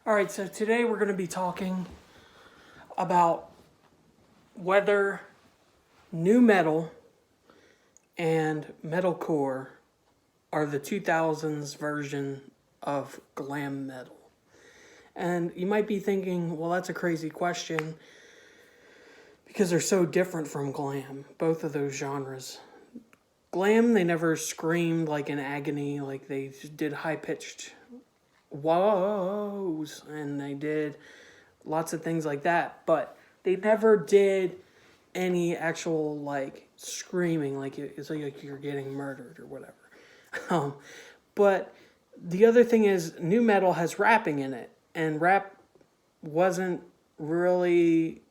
All right, so today we're going to be talking about whether nu metal and metalcore are the 2000s version of glam metal. And you might be thinking, well, that's a crazy question because they're so different from glam, both of those genres. Glam, they never screamed like in agony, like they did high pitched whoas, and they did lots of things like that, but they never did any actual like screaming, like it's like you're getting murdered or whatever. Um, but the other thing is, nu metal has rapping in it, and rap wasn't really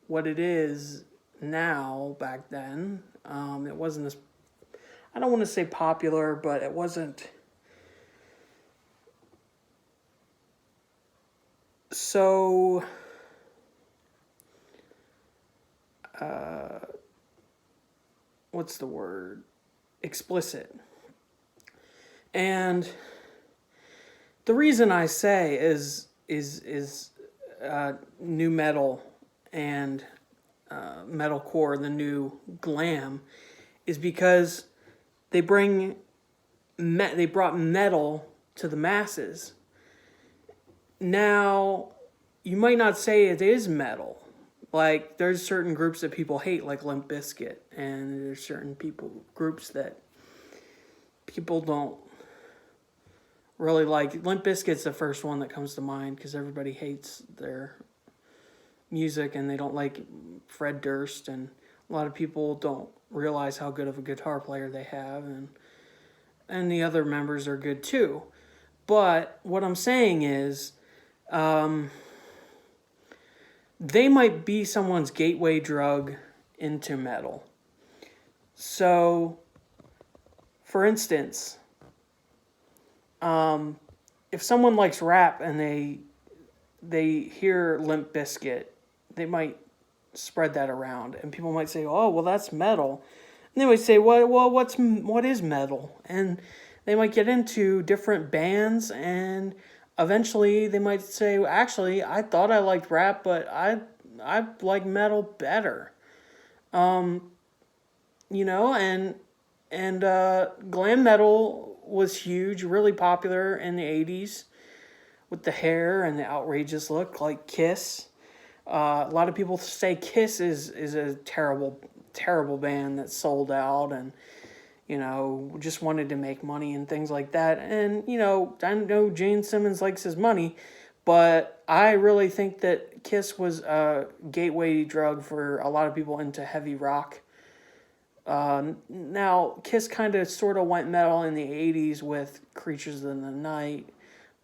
what it is now back then. It wasn't as, I don't want to say popular, but it wasn't so what's the word, explicit. And the reason I say is nu metal and metalcore, the new glam, is because they they brought metal to the masses. Now, you might not say it is metal. Like, there's certain groups that people hate, like Limp Bizkit, and there's certain groups that people don't really like. Limp Bizkit's the first one that comes to mind because everybody hates their music and they don't like Fred Durst, and a lot of people don't realize how good of a guitar player they have, and the other members are good too. But what I'm saying is, they might be someone's gateway drug into metal. So, for instance, if someone likes rap and they hear Limp Bizkit, they might spread that around, and people might say, "Oh, well, that's metal." And they might say, "Well, what is metal?" And they might get into different bands, and eventually they might say, "Actually, I thought I liked rap, but I like metal better." And glam metal was huge, really popular in the 80s with the hair and the outrageous look, like Kiss. A lot of people say Kiss is a terrible band that sold out and, just wanted to make money and things like that. And, I know Gene Simmons likes his money, but I really think that Kiss was a gateway drug for a lot of people into heavy rock. Now, Kiss kind of sort of went metal in the 80s with Creatures in the Night,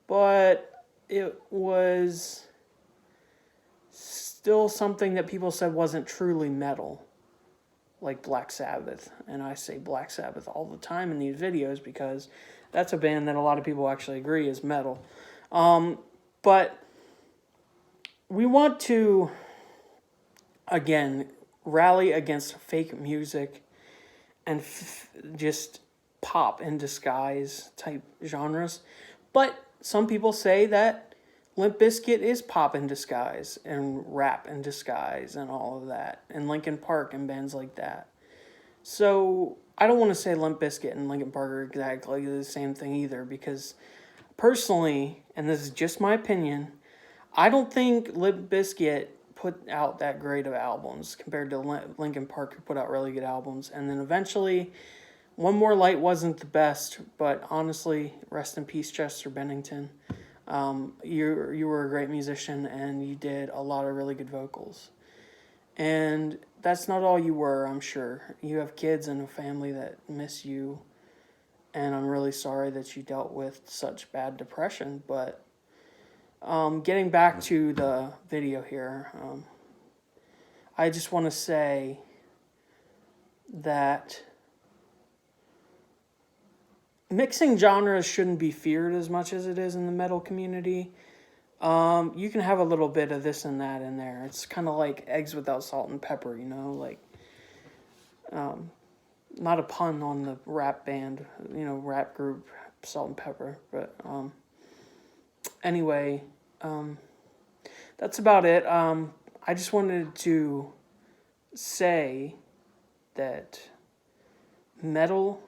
but it was still something that people said wasn't truly metal, like Black Sabbath. And I say Black Sabbath all the time in these videos because that's a band that a lot of people actually agree is metal. But we want to, again, rally against fake music and just pop in disguise type genres. But some people say that Limp Bizkit is pop in disguise and rap in disguise and all of that, and Linkin Park and bands like that. So I don't want to say Limp Bizkit and Linkin Park are exactly the same thing either, because personally, and this is just my opinion, I don't think Limp Bizkit put out that great of albums compared to Linkin Park, who put out really good albums. And then eventually, One More Light wasn't the best, but honestly, rest in peace, Chester Bennington. You were a great musician, and you did a lot of really good vocals. And that's not all you were, I'm sure. You have kids and a family that miss you, and I'm really sorry that you dealt with such bad depression. But getting back to the video here, I just want to say that mixing genres shouldn't be feared as much as it is in the metal community. You can have a little bit of this and that in there. It's kind of like eggs without salt and pepper, like, not a pun on the rap band, rap group, Salt and Pepper. But anyway, That's about it. I just wanted to say that metal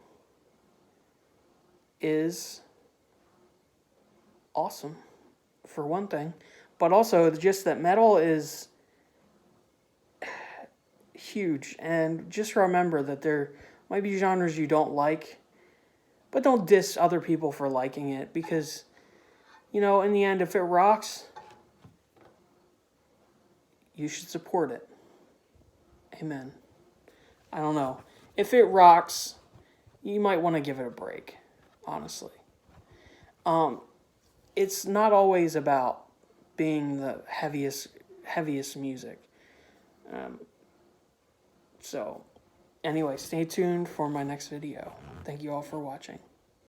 is awesome, for one thing, but also just that metal is huge. And just remember that there might be genres you don't like, but don't diss other people for liking it, because, you know, in the end, if it rocks, you should support it. Amen. I don't know. If it rocks, you might want to give it a break, honestly. It's not always about being the heaviest music. So, anyway, stay tuned for my next video. Thank you all for watching.